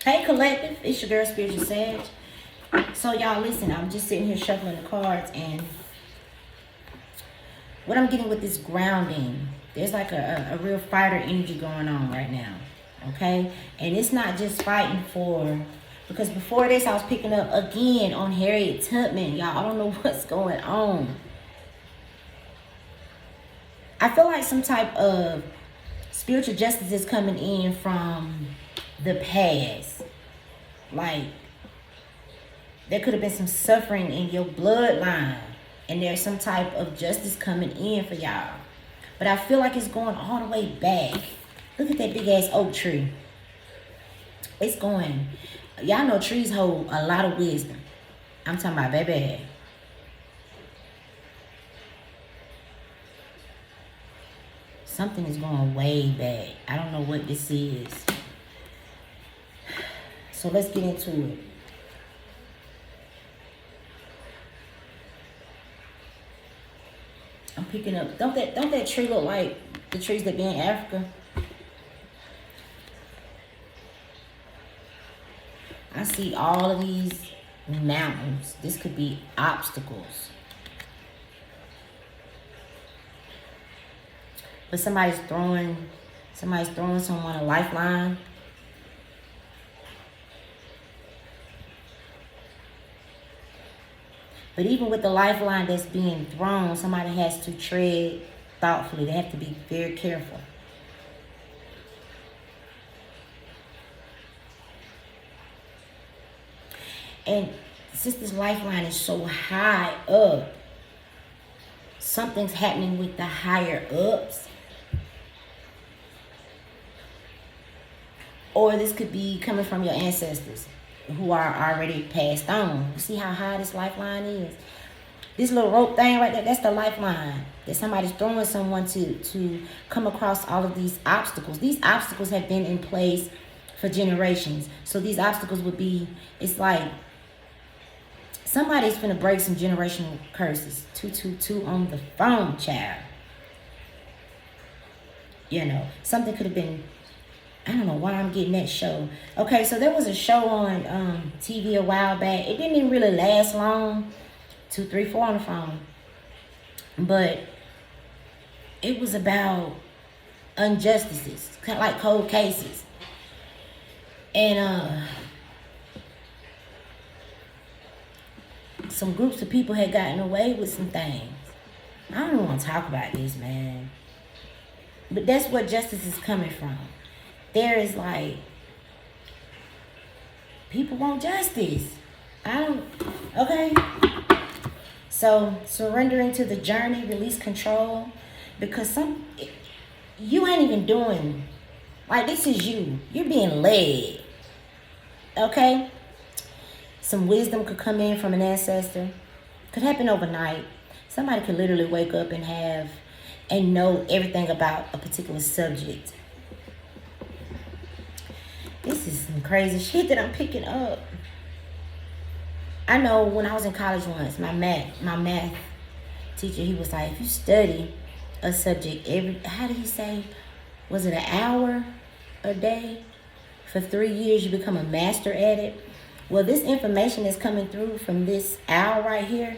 Hey collective, it's your girl Spiritual Sag. So y'all listen, I'm just sitting here shuffling the cards, and what I'm getting with this grounding, there's like a real fighter energy going on right now. Okay? And it's not just fighting for, because before this I was picking up again on Harriet Tubman. Y'all, I don't know what's going on. I feel like some type of spiritual justice is coming in from the past. Like, there could have been some suffering in your bloodline, and there's some type of justice coming in for y'all. But I feel like it's going all the way back. Look at that big ass oak tree. It's going. Y'all know trees hold a lot of wisdom. I'm talking about baby. Something is going way back. I don't know what this is. So let's get into it. I'm picking up. Don't that tree look like the trees that be in Africa? I see all of these mountains. This could be obstacles. But somebody's throwing someone a lifeline. But even with the lifeline that's being thrown, somebody has to tread thoughtfully. They have to be very careful. And since this lifeline is so high up, something's happening with the higher ups. Or this could be coming from your ancestors who are already passed on. See how high this lifeline is? This little rope thing right there, that's the lifeline that somebody's throwing someone to come across all of these obstacles. These obstacles have been in place for generations. So these obstacles would be, it's like somebody's finna break some generational curses. 222 on the phone, child. You know, something could have been, I don't know why I'm getting that show. Okay, so there was a show on TV a while back. It didn't even really last long. 2, 3, 4 on the phone. But it was about injustices, kind of like cold cases. And some groups of people had gotten away with some things. I don't even want to talk about this, man. But that's where justice is coming from. There is like, people want justice. Okay. So surrendering to the journey, release control, because you ain't even doing, like, this is you. You're being led. Okay. Some wisdom could come in from an ancestor. Could happen overnight. Somebody could literally wake up and know everything about a particular subject. This is some crazy shit that I'm picking up. I know when I was in college once, my math teacher, he was like, if you study a subject how did he say? Was it an hour a day? For 3 years, you become a master at it. Well, this information is coming through from this hour right here.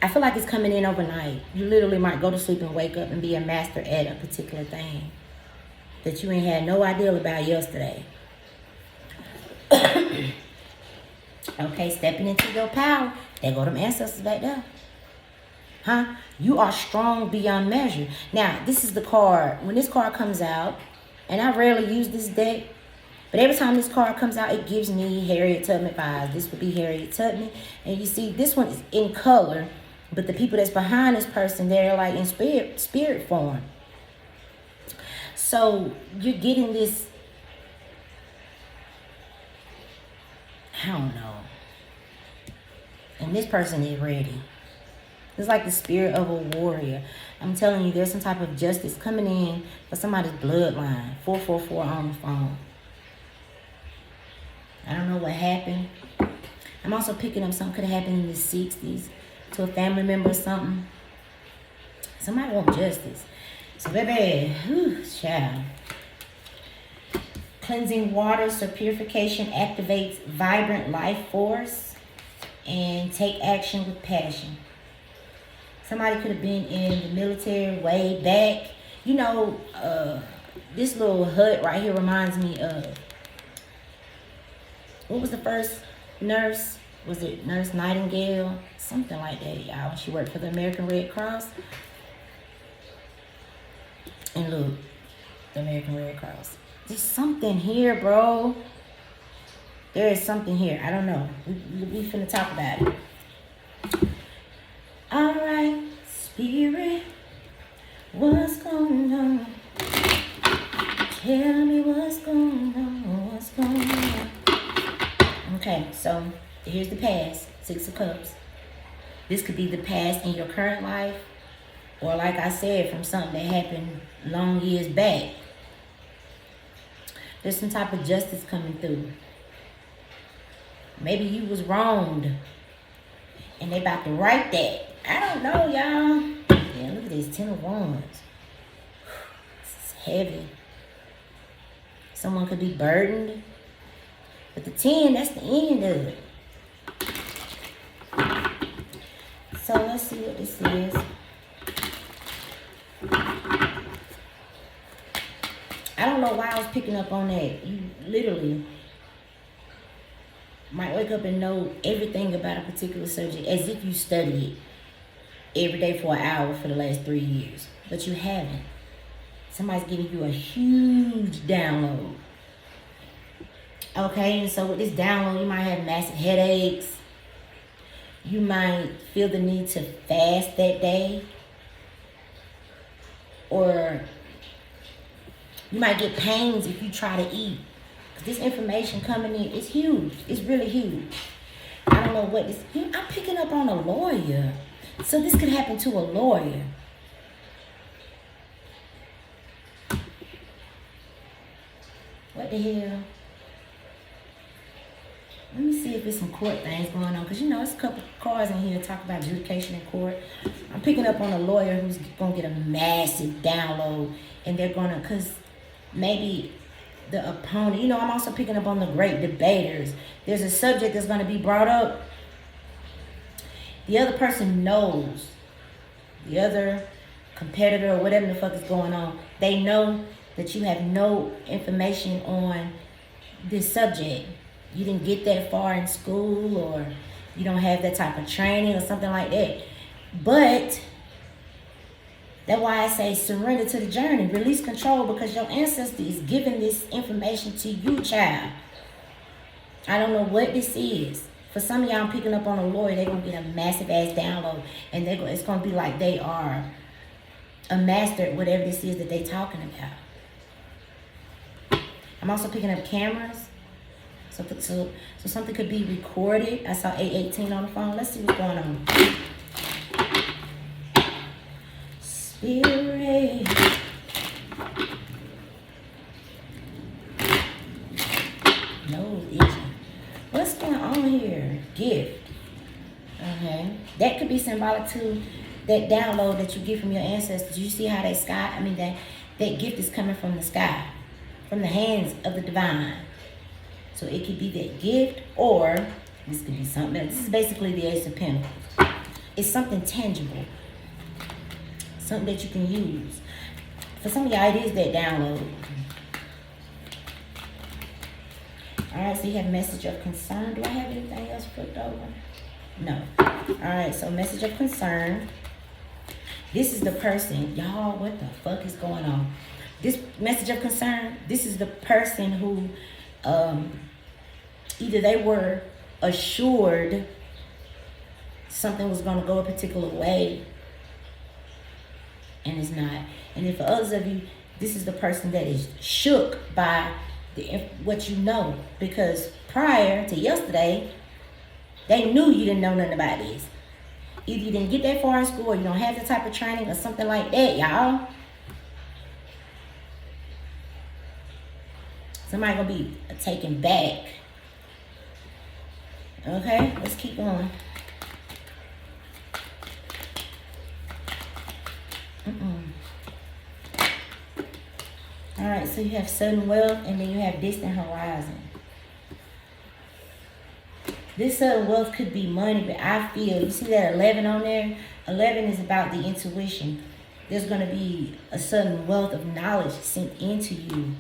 I feel like it's coming in overnight. You literally might go to sleep and wake up and be a master at a particular thing that you ain't had no idea about yesterday. Okay, stepping into your power. There go them ancestors back there. Huh? You are strong beyond measure. Now, this is the card. When this card comes out, and I rarely use this deck, but every time this card comes out, it gives me Harriet Tubman vibes. This would be Harriet Tubman. And you see, this one is in color, but the people that's behind this person, they're like in spirit form. So you're getting this, I don't know. And this person is ready. It's like the spirit of a warrior. I'm telling you, there's some type of justice coming in for somebody's bloodline. 444 on the phone. I don't know what happened. I'm also picking up something could have happened in the 60s to a family member or something. Somebody want justice. So baby, child. Cleansing water, so purification activates vibrant life force. And take action with passion. Somebody could have been in the military way back. You know, this little hut right here reminds me of, what was the first nurse? Was it Nurse Nightingale? Something like that, y'all. She worked for the American Red Cross. And look, the American Red Cross. There's something here, bro. There is something here. I don't know. We finna talk about it. All right, spirit, what's going on? Tell me what's going on. What's going on? Okay, so here's the past. 6 of Cups. This could be the past in your current life, or like I said, from something that happened long years back. There's some type of justice coming through. Maybe you was wronged and they about to right that. I don't know, y'all. Yeah, look at this 10 of Wands. This is heavy. Someone could be burdened. But the 10, that's the end of it. So let's see what this is. I don't know why I was picking up on that. You literally might wake up and know everything about a particular subject as if you study it every day for an hour for the last 3 years. But you haven't. Somebody's giving you a huge download. Okay, and so with this download, you might have massive headaches. You might feel the need to fast that day. Or you might get pains if you try to eat. This information coming in is huge. It's really huge. I don't know what this... I'm picking up on a lawyer. So this could happen to a lawyer. What the hell? Let me see if there's some court things going on. Because, you know, it's a couple cards in here talk about adjudication in court. I'm picking up on a lawyer who's going to get a massive download. And they're going to... Because maybe... the opponent, you know, I'm also picking up on the great debaters. There's a subject that's going to be brought up. The other person knows. The other competitor or whatever the fuck is going on. They know that you have no information on this subject. You didn't get that far in school, or you don't have that type of training or something like that. But that's why I say surrender to the journey. Release control, because your ancestor is giving this information to you, child. I don't know what this is. For some of y'all, I'm picking up on a lawyer. They're going to get a massive ass download. And it's going to be like they are a master at whatever this is that they're talking about. I'm also picking up cameras. So something could be recorded. I saw 818 on the phone. Let's see what's going on. Spirit. Nose itching. What's going on here? Gift. Okay. That could be symbolic to that download that you get from your ancestors. You see how that sky, that gift is coming from the sky, from the hands of the divine. So it could be that gift, or this could be something else. This is basically the Ace of Pentacles. It's something tangible. Something that you can use. For some of y'all, it is that download. Alright, so you have message of concern. Do I have anything else flipped over? No. Alright, so message of concern. This is the person. Y'all, what the fuck is going on? This message of concern, this is the person who either they were assured something was going to go a particular way, and it's not. And then for others of you, this is the person that is shook by what you know. Because prior to yesterday, they knew you didn't know nothing about this. Either you didn't get that far in school, or you don't have the type of training, or something like that, y'all. Somebody gonna be taken back. Okay, let's keep going. All right, so you have sudden wealth, and then you have distant horizon. This sudden wealth could be money, but I feel, you see that 11 on there? 11 is about the intuition. There's going to be a sudden wealth of knowledge sent into you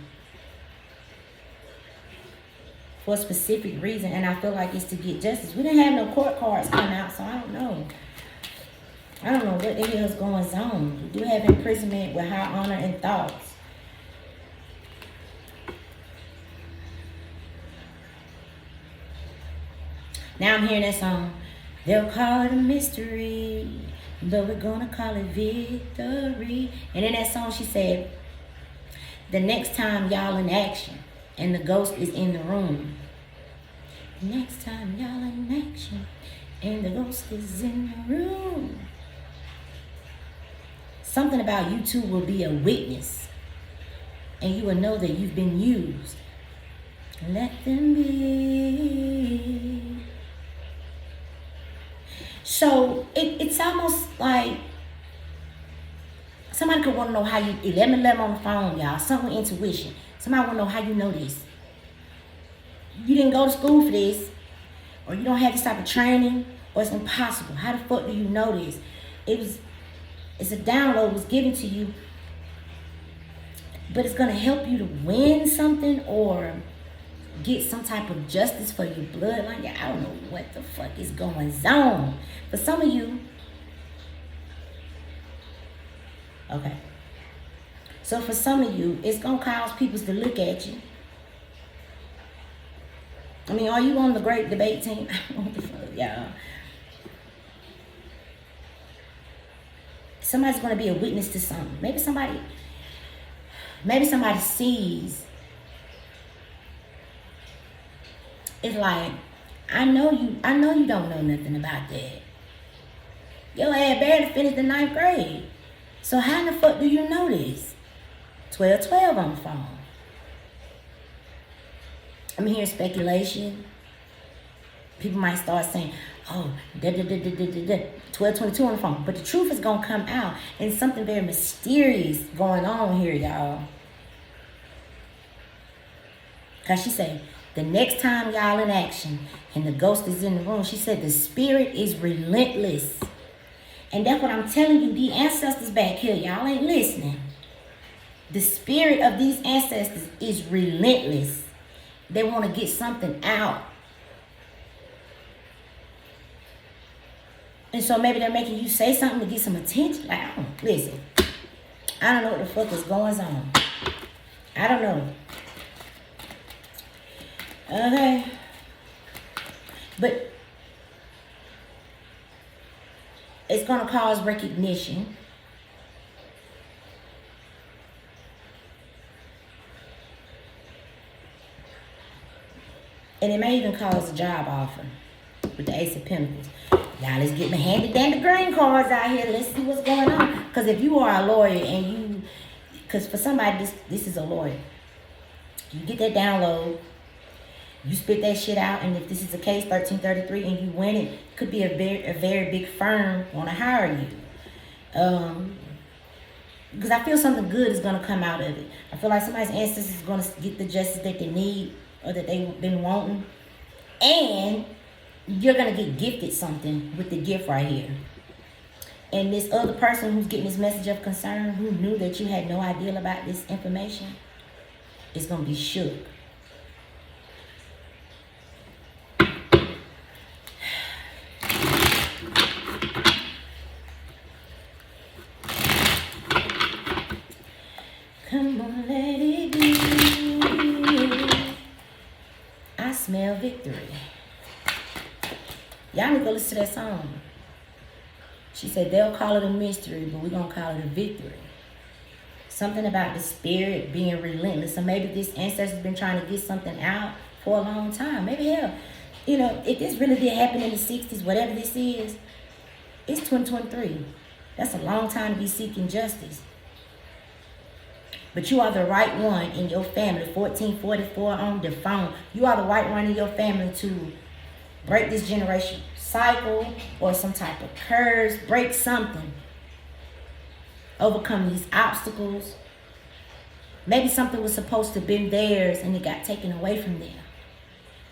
for a specific reason, and I feel like it's to get justice. We didn't have no court cards come out, so I don't know. I don't know what the hell is going on. We do have imprisonment with high honor and thoughts. Now I'm hearing that song. They'll call it a mystery, but we're gonna call it victory. And in that song she said, the next time y'all in action and the ghost is in the room. Next time y'all in action and the ghost is in the room. Something about you two will be a witness, and you will know that you've been used. Let them be. So it's almost like somebody could want to know how you, 11 on the phone, y'all. Something with intuition. Somebody want to know how you know this. You didn't go to school for this, or you don't have this type of training, or it's impossible. How the fuck do you know this? It's a download was given to you, but it's going to help you to win something or get some type of justice for your bloodline. Yeah, I don't know what the fuck is going on. For some of you, okay. So for some of you, it's going to cause people to look at you. I mean, are you on the great debate team? What the fuck, y'all? Somebody's going to be a witness to something. Maybe somebody sees. It's like, I know you don't know nothing about that. Your ass barely finished the 9th grade. So how in the fuck do you know this? 12 on the phone. I'm hearing speculation. People might start saying, oh, 1222 on the phone. But the truth is going to come out. And something very mysterious going on here, y'all. Because she said, the next time y'all in action and the ghost is in the room, she said the spirit is relentless. And that's what I'm telling you. The ancestors back here, y'all ain't listening. The spirit of these ancestors is relentless. They want to get something out. And so maybe they're making you say something to get some attention. Like, listen, I don't know what the fuck is going on. I don't know. Okay. But it's going to cause recognition. And it may even cause a job offer with the Ace of Pentacles. Y'all, let's get my handy dandy green cards out here. Let's see what's going on. Because if you are a lawyer and because for somebody, this is a lawyer. You get that download. You spit that shit out. And if this is a case, 1333, and you win it, could be a very big firm want to hire you. Because I feel something good is going to come out of it. I feel like somebody's ancestors is going to get the justice that they need or that they've been wanting. And you're going to get gifted something with the gift right here. And this other person who's getting this message of concern, who knew that you had no idea about this information, is going to be shook. Come on, let it be. I smell victory. Y'all need to go listen to that song. She said they'll call it a mystery, but we're going to call it a victory. Something about the spirit being relentless. So maybe this ancestor's been trying to get something out for a long time. Maybe hell, if this really did happen in the 60s, whatever this is, it's 2023. That's a long time to be seeking justice. But you are the right one in your family. 1444 on the phone. You are the right one in your family to break this generation cycle or some type of curse. Break something. Overcome these obstacles. Maybe something was supposed to have been theirs and it got taken away from them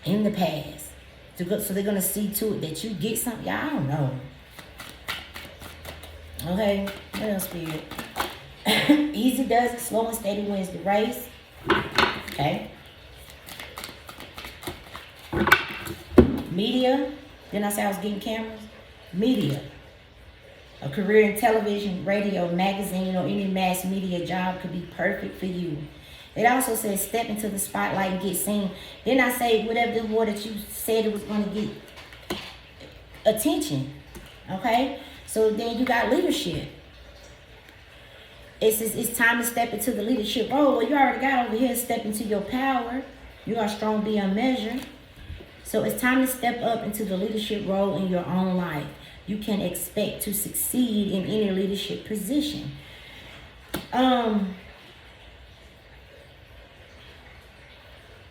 in the past. So they're going to see to it that you get something. Yeah, I don't know. Okay, what else, Spirit? Easy does it, slow and steady wins the race. Okay. Media. Didn't I say I was getting cameras? Media. A career in television, radio, magazine, or any mass media job could be perfect for you. It also says step into the spotlight and get seen. Didn't I say whatever the word that you said it was going to get attention? Okay? So then you got leadership. It says it's time to step into the leadership role. Well, you already got over here, step into your power. You are strong beyond measure. So it's time to step up into the leadership role in your own life. You can expect to succeed in any leadership position.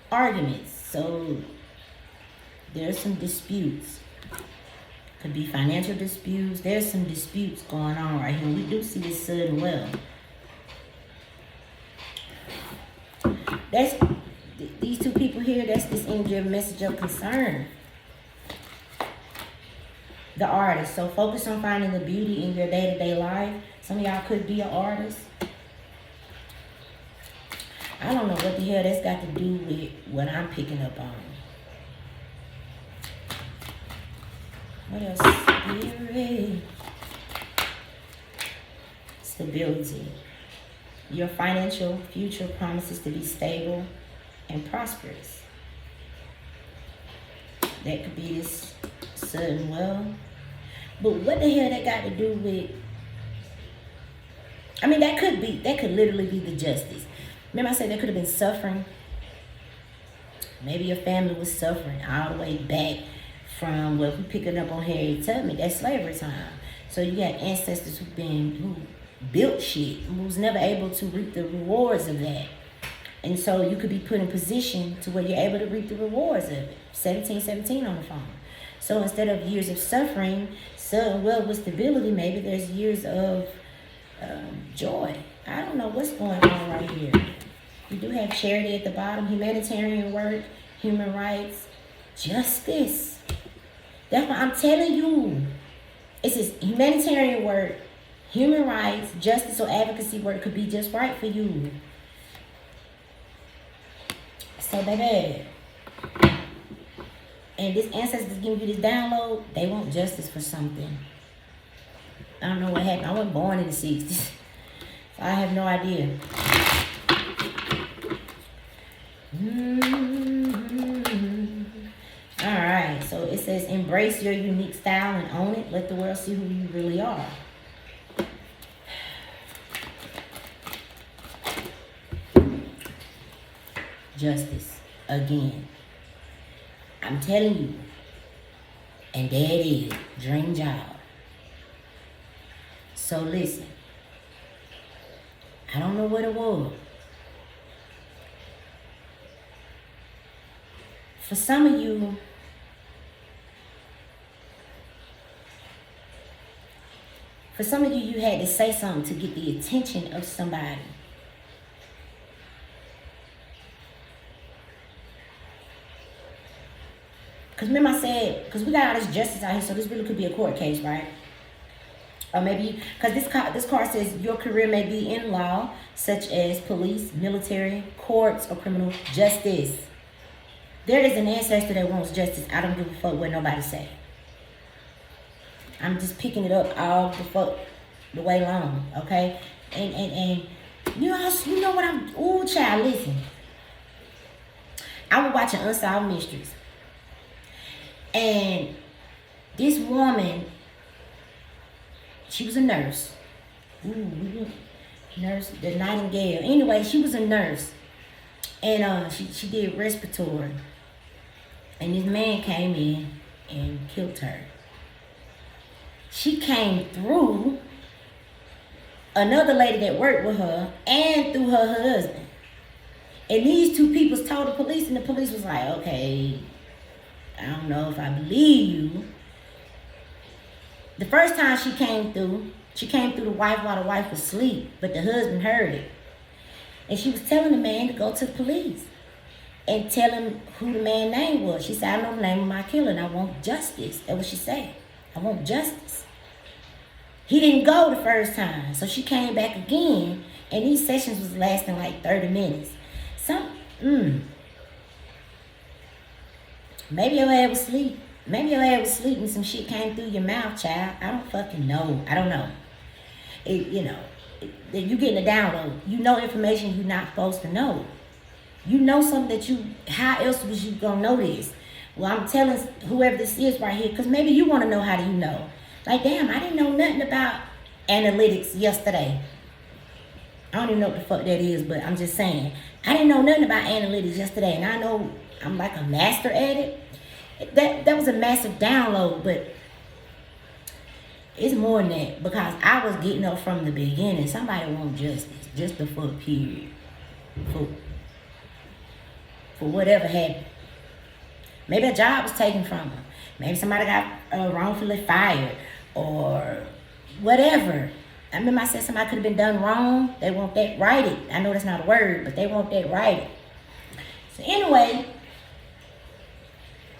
Arguments. So there's some disputes. Could be financial disputes. There's some disputes going on right here. We do see this sudden wealth. That's these two people here. That's this energy of message of concern. The artist. So focus on finding the beauty in your day-to-day life. Some of y'all could be an artist. I don't know what the hell that's got to do with what I'm picking up on. What else? Spirit. Stability. Your financial future promises to be stable and prosperous. That could be this sudden wealth. But what the hell that got to do with... I mean, that could literally be the justice. Remember I said there could have been suffering. Maybe your family was suffering all the way back from what we're picking up on Harriet Tubman, that's slavery time. So you got ancestors who built shit, who was never able to reap the rewards of that. And so you could be put in position to where you're able to reap the rewards of it. 1717 on the phone. So instead of years of suffering, sudden wealth with stability, maybe there's years of joy. I don't know what's going on right here. You do have charity at the bottom, humanitarian work, human rights, justice. That's what I'm telling you. It says humanitarian work, human rights, justice, or advocacy work could be just right for you. So, baby, and this ancestor giving you this download, they want justice for something. I don't know what happened. I wasn't born in the 60s. So I have no idea. Alright, so it says embrace your unique style and own it. Let the world see who you really are. Justice. Again. I'm telling you. And there it is. Dream job. So listen. I don't know what it was. For some of you, you had to say something to get the attention of somebody. Because remember I said, because we got all this justice out here, so this really could be a court case, right? Or maybe, because this card says your career may be in law, such as police, military, courts, or criminal justice. There is an ancestor that wants justice. I don't give a fuck what nobody say. I'm just picking it up all the way long, okay? And you know what I'm... Ooh, child, listen. I was watching Unsolved Mysteries. And this woman, she was a nurse. Ooh, nurse, the Nightingale. Anyway, she was a nurse. And she did respiratory. And this man came in and killed her. She came through another lady that worked with her and through her husband. And these two people told the police, and the police was like, okay, I don't know if I believe you. The first time she came through the wife while the wife was asleep, but the husband heard it. And she was telling the man to go to the police and tell him who the man's name was. She said, I know the name of my killer and I want justice. That's what she said. I want justice. He didn't go the first time. So she came back again. And these sessions was lasting like 30 minutes. Maybe your ass was asleep. Maybe your ass was asleep and some shit came through your mouth, child. I don't fucking know. I don't know. You getting a download. You know information you're not supposed to know. You know something that how else was you gonna know this? Well, I'm telling whoever this is right here, because maybe you want to know how do you know. Like, damn, I didn't know nothing about analytics yesterday. I don't even know what the fuck that is, but I'm just saying. I didn't know nothing about analytics yesterday, and I know I'm like a master at it. That was a massive download, but it's more than that, because I was getting up from the beginning. Somebody want justice, just the fuck period. For whatever happened. Maybe a job was taken from her. Maybe somebody got wrongfully fired or whatever. I remember I said somebody could have been done wrong. They want that righted. I know that's not a word, but they want that righted. So anyway,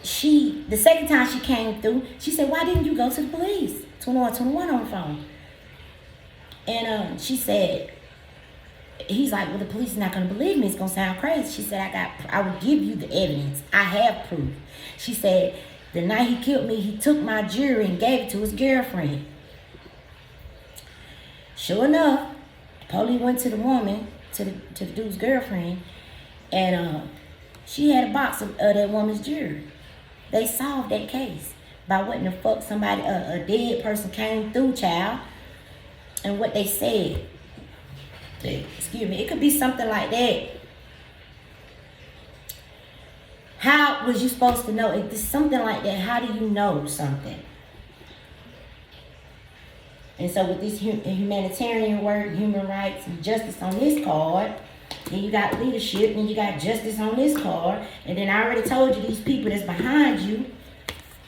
the second time she came through, she said, why didn't you go to the police? 21 on the phone. And she said, he's like, well, the police is not going to believe me. It's going to sound crazy. She said, I will give you the evidence. I have proof. She said, the night he killed me, he took my jewelry and gave it to his girlfriend. Sure enough, the police went to the woman, to the dude's girlfriend, and she had a box of that woman's jewelry. They solved that case by what the fuck somebody, a dead person came through, child, and what they said. Excuse me, it could be something like that. How was you supposed to know? If it's something like that, how do you know something? And so with this humanitarian work, human rights, and justice on this card, then you got leadership, and you got justice on this card, and then I already told you these people that's behind you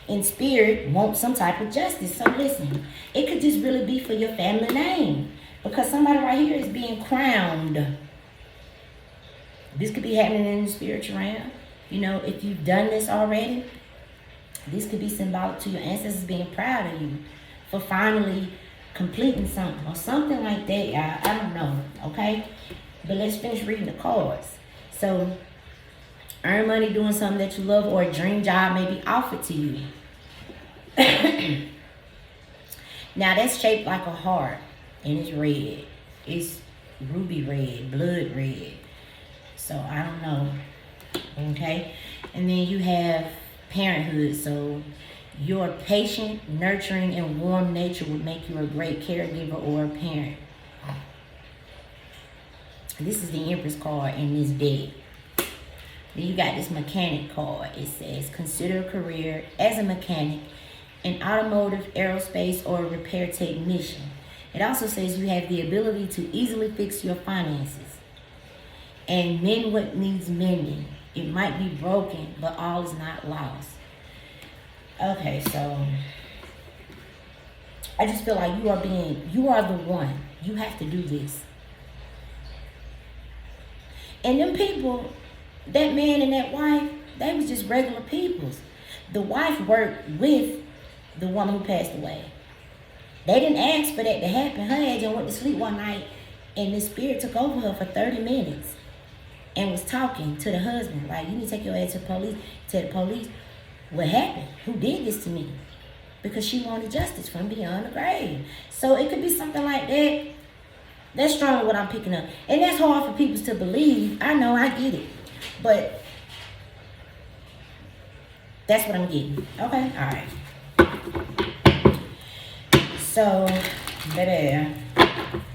in spirit want some type of justice. So listen, it could just really be for your family name, because somebody right here is being crowned. This could be happening in the spiritual realm. You know, if you've done this already, this could be symbolic to your ancestors being proud of you for finally completing something or something like that. I don't know, okay? But let's finish reading the cards. So, earn money doing something that you love, or a dream job may be offered to you. Now, that's shaped like a heart, and it's red. It's ruby red, blood red. So, I don't know, okay? And then you have parenthood. So, your patient, nurturing, and warm nature would make you a great caregiver or a parent. This is the Empress card in this deck. Then you got this mechanic card. It says, consider a career as a mechanic, an automotive, aerospace, or repair technician. It also says you have the ability to easily fix your finances and mend what needs mending. It might be broken, but all is not lost. Okay, so I just feel like you are the one. You have to do this. And them people, that man and that wife, they was just regular peoples. The wife worked with the woman who passed away. They didn't ask for that to happen. Her agent went to sleep one night and the spirit took over her for 30 minutes and was talking to the husband. Like, you need to take your ass to the police. Tell the police what happened. Who did this to me? Because she wanted justice from beyond the grave. So it could be something like that. That's strong what I'm picking up. And that's hard for people to believe. I know, I get it. But that's what I'm getting. Okay? All right. So, baby,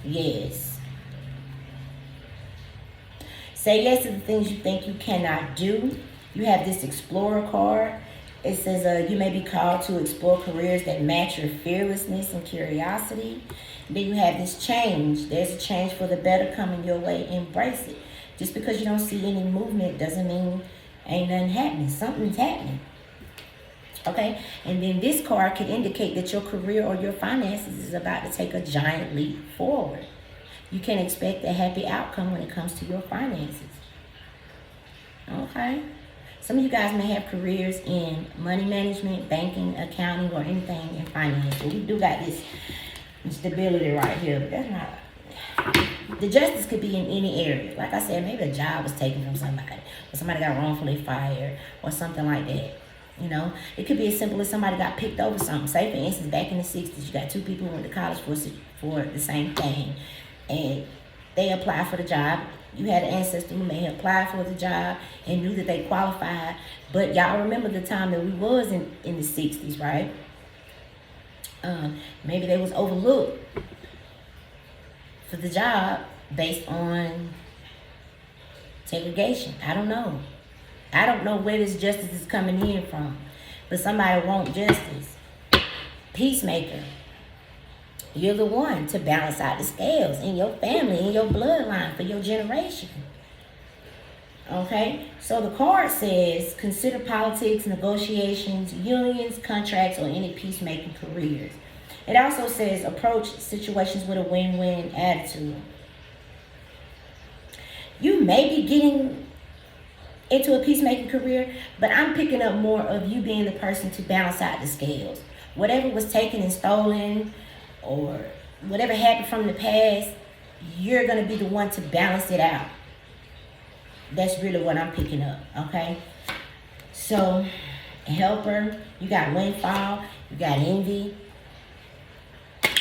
yes. Say yes to the things you think you cannot do. You have this Explorer card. It says you may be called to explore careers that match your fearlessness and curiosity. Then you have this change. There's a change for the better coming your way. Embrace it. Just because you don't see any movement doesn't mean ain't nothing happening. Something's happening. Okay? And then this card could indicate that your career or your finances is about to take a giant leap forward. You can expect a happy outcome when it comes to your finances. Okay. Some of you guys may have careers in money management, banking, accounting, or anything in finance. So we do got this stability right here, but that's not. The justice could be in any area. Like I said, maybe a job was taken from somebody, or somebody got wrongfully fired, or something like that. You know, it could be as simple as somebody got picked over something. Say, for instance, back in the 60s, you got two people who went to college for the same thing, and they applied for the job. You had an ancestor who may have applied for the job and knew that they qualified. But y'all remember the time that we was in the 60s, right? Maybe they was overlooked for the job based on segregation. I don't know. I don't know where this justice is coming in from. But somebody wants justice. Peacemaker. You're the one to balance out the scales in your family, in your bloodline, for your generation. Okay? So the card says, consider politics, negotiations, unions, contracts, or any peacemaking careers. It also says, approach situations with a win-win attitude. You may be getting into a peacemaking career, but I'm picking up more of you being the person to balance out the scales. Whatever was taken and stolen, or whatever happened from the past, you're going to be the one to balance it out. That's really what I'm picking up, okay? So, helper, you got windfall, you got envy,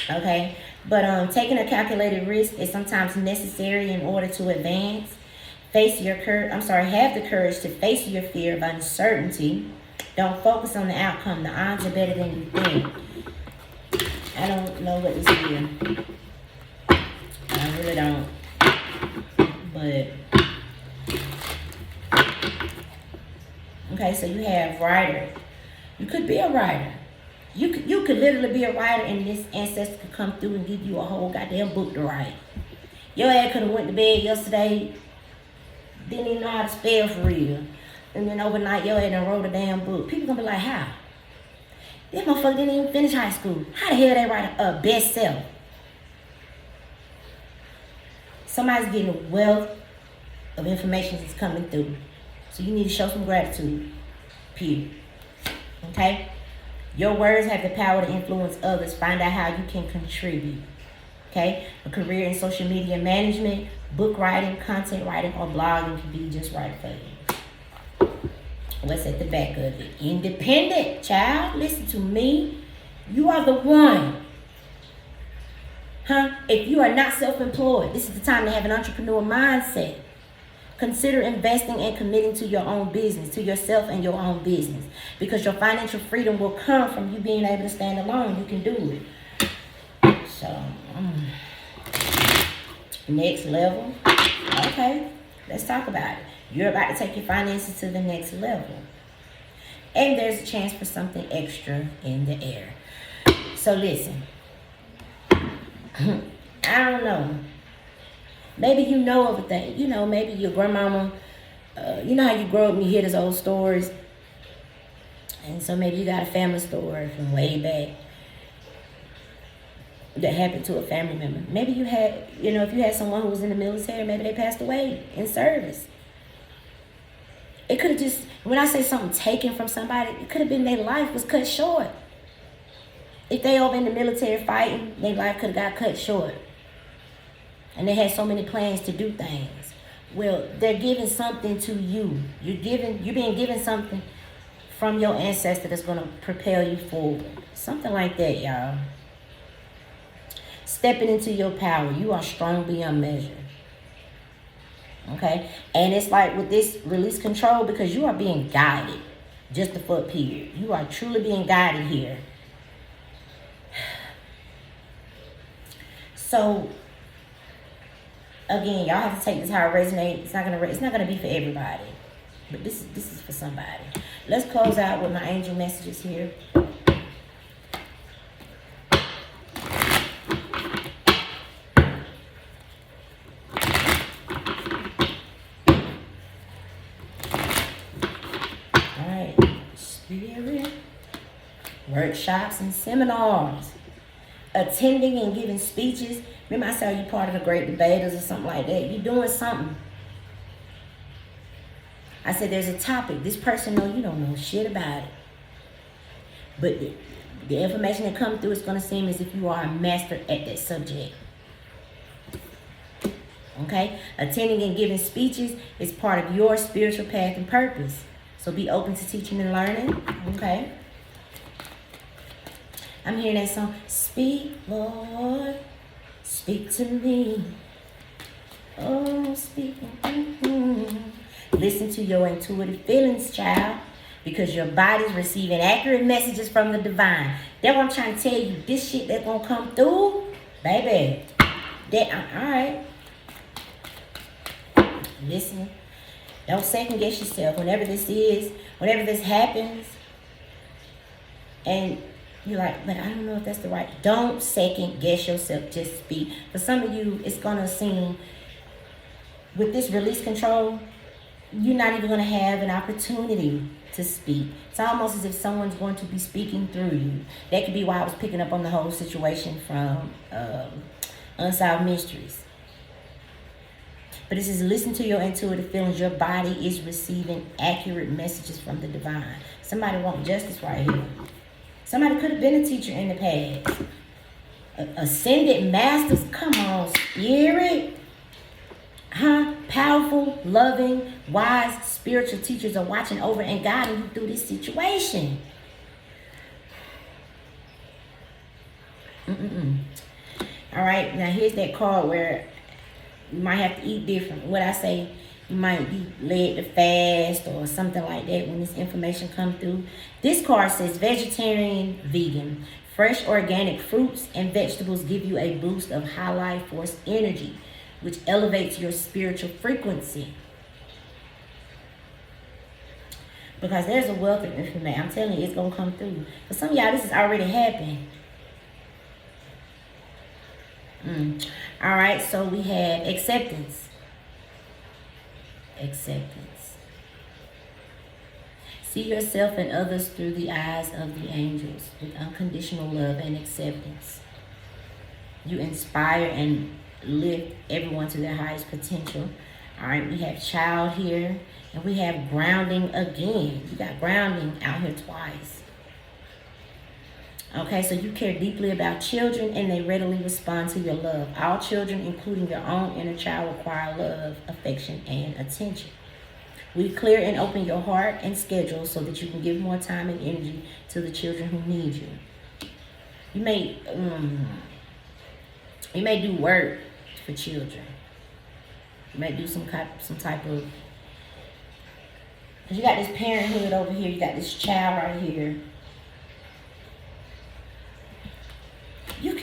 okay? But taking a calculated risk is sometimes necessary in order to advance. Have the courage to face your fear of uncertainty. Don't focus on the outcome. The odds are better than you think. I don't know what this is. I really don't. But okay, so you have writer. You could be a writer. You could literally be a writer, and this ancestor could come through and give you a whole goddamn book to write. Your ass could have went to bed yesterday, didn't even know how to spell for real, and then overnight your ass done wrote a damn book. People gonna be like, how? This motherfucker didn't even finish high school. How the hell they write a bestseller? Somebody's getting a wealth of information that's coming through. So you need to show some gratitude. Period. Okay? Your words have the power to influence others. Find out how you can contribute. Okay? A career in social media management, book writing, content writing, or blogging can be just right for you. What's at the back of it? Independent, child. Listen to me. You are the one. If you are not self-employed, this is the time to have an entrepreneur mindset. Consider investing and committing to your own business, to yourself and your own business. Because your financial freedom will come from you being able to stand alone. You can do it. So, next level. Okay, let's talk about it. You're about to take your finances to the next level. And there's a chance for something extra in the air. So listen. I don't know. Maybe you know of a thing. You know, maybe your grandmama, you know how you grow up and you hear those old stories. And so maybe you got a family story from way back that happened to a family member. Maybe you had, if you had someone who was in the military, maybe they passed away in service. It could have just, when I say something taken from somebody, it could have been their life was cut short. If they over in the military fighting, their life could have got cut short. And they had so many plans to do things. Well, they're giving something to you. You're being given something from your ancestor that's going to propel you forward. Something like that, y'all. Stepping into your power. You are strong beyond measure. Okay? And it's like with this release control, because you are being guided. Just a foot period. You are truly being guided here. So, again, y'all have to take this how it resonates. It's not gonna be for everybody, but this is for somebody. Let's close out with my angel messages here. All right, spirit, workshops and seminars, attending and giving speeches Remember I said you part of the great debaters or something like that. You're doing something. I said there's a topic. This person know you don't know shit about it. But the information that comes through is going to seem as if you are a master at that subject. Okay? Attending and giving speeches is part of your spiritual path and purpose. So be open to teaching and learning. Okay? I'm hearing that song. Speak, Lord. Speak to me. Oh, speak. Listen to your intuitive feelings, child. Because your body's receiving accurate messages from the divine. That's what I'm trying to tell you. This shit that's gonna come through, baby. Alright. Listen. Don't second guess yourself. Whenever this happens, and you're like, but I don't know if that's the right. Don't second guess yourself. Just speak. For some of you, it's gonna seem, with this release control, you're not even gonna have an opportunity to speak. It's almost as if someone's going to be speaking through you. That could be why I was picking up on the whole situation from Unsolved Mysteries. But it says, listen to your intuitive feelings. Your body is receiving accurate messages from the divine. Somebody wants justice right here. Somebody could have been a teacher in the past. Ascended masters. Come on, spirit. Huh? Powerful, loving, wise, spiritual teachers are watching over and guiding you through this situation. All right, now here's that card where you might have to eat different. What I say, you might be led to fast or something like that when this information comes through. This card says vegetarian, vegan. Fresh organic fruits and vegetables give you a boost of high life force energy, which elevates your spiritual frequency. Because there's a wealth of information. I'm telling you, it's going to come through. For some of y'all, this has already happened. All right, so we have acceptance. Acceptance. See yourself and others through the eyes of the angels with unconditional love and acceptance. You inspire and lift everyone to their highest potential. All right, we have child here, and we have grounding again. You got grounding out here twice. Okay, so you care deeply about children, and they readily respond to your love. All children, including your own inner child, require love, affection, and attention. We clear and open your heart and schedule so that you can give more time and energy to the children who need you. You may do work for children. You may do some type of, because you got this parenthood over here, you got this child right here.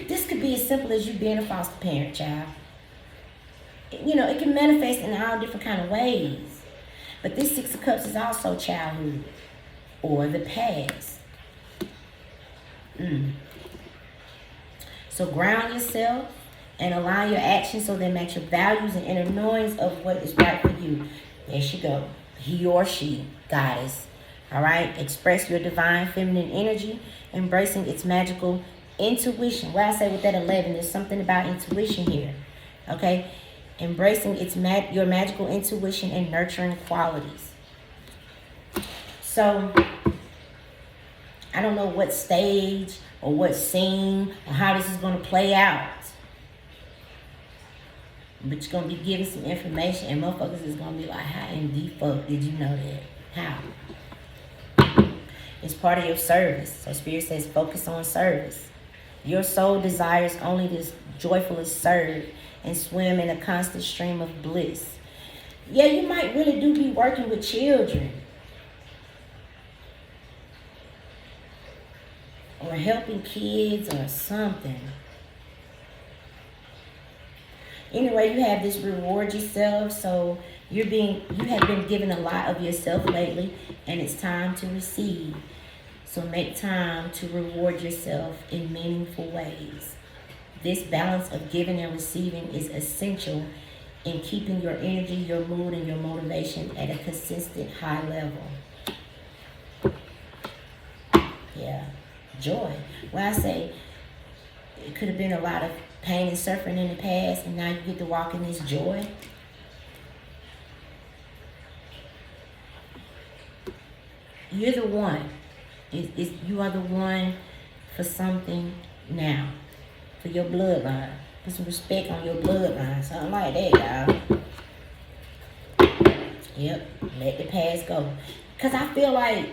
This could be as simple as you being a foster parent, child. You know, it can manifest in all different kind of ways. But this Six of Cups is also childhood or the past. So ground yourself and align your actions so they match your values and inner knowings of what is right for you. There she go. He or she, goddess. All right? Express your divine feminine energy, embracing its magical intuition. What I say with that 11, there's something about intuition here. Okay? Embracing your magical intuition and nurturing qualities. So, I don't know what stage or what scene or how this is going to play out. But you're going to be given some information, and motherfuckers is going to be like, how in the fuck did you know that? How? It's part of your service. So Spirit says focus on service. Your soul desires only to joyfully serve and swim in a constant stream of bliss. Yeah, you might really do be working with children. Or helping kids or something. Anyway, you have this reward yourself. So you have been given a lot of yourself lately, and it's time to receive. So make time to reward yourself in meaningful ways. This balance of giving and receiving is essential in keeping your energy, your mood, and your motivation at a consistent high level. Yeah. Joy. When I say It could have been a lot of pain and suffering in the past, and now you get to walk in this joy. You're the one. You are the one for something now. For your bloodline. Put some respect on your bloodline. Something like that, y'all. Yep. Let the past go. Because I feel like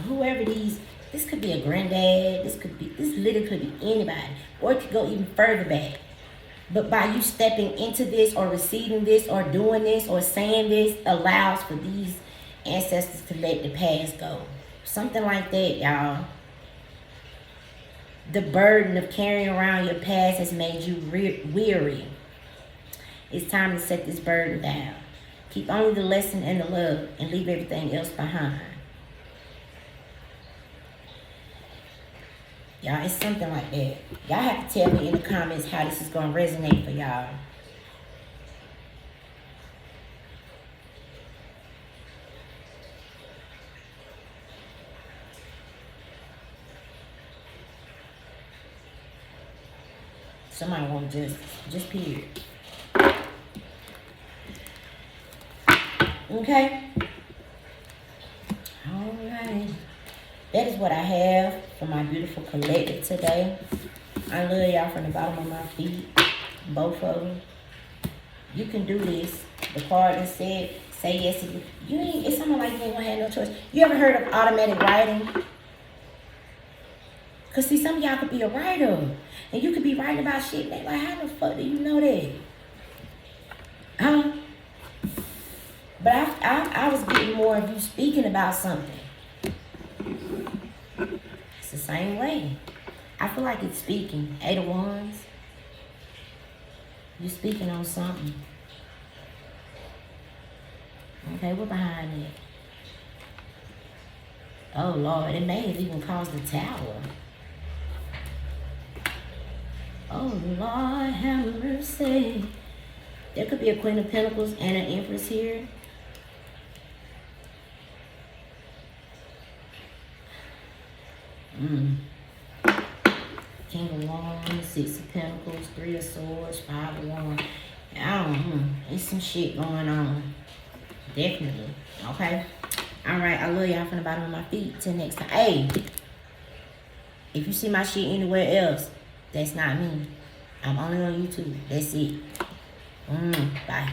whoever this could be a granddad. This literally could be anybody. Or it could go even further back. But by you stepping into this or receiving this or doing this or saying this allows for these ancestors to let the past go. Something like that, y'all. The burden of carrying around your past has made you weary. It's time to set this burden down. Keep only the lesson and the love and leave everything else behind. Y'all, it's something like that. Y'all have to tell me in the comments how this is going to resonate for y'all. Somebody want just period. Okay? Alright. That is what I have for my beautiful collective today. I love y'all from the bottom of my feet. Both of them. You can do this. The card that said, say yes. It's something like you ain't gonna have no choice. You ever heard of automatic writing? Because see, some of y'all could be a writer. And you could be writing about shit. Like, how the fuck do you know that? Huh? But I was getting more of you speaking about something. It's the same way. I feel like it's speaking. 8 of Wands. You're speaking on something. Okay, what behind it? Oh, Lord. It may have even caused the Tower. Oh, Lord, have mercy. There could be a Queen of Pentacles and an Empress here. King of Wands, 6 of Pentacles, 3 of Swords, 5 of Wands. I don't know. There's some shit going on. Definitely. Okay? Alright, I love y'all from the bottom of my feet. Till next time. Hey, if you see my shit anywhere else, that's not me. I'm only on YouTube. That's it. Bye.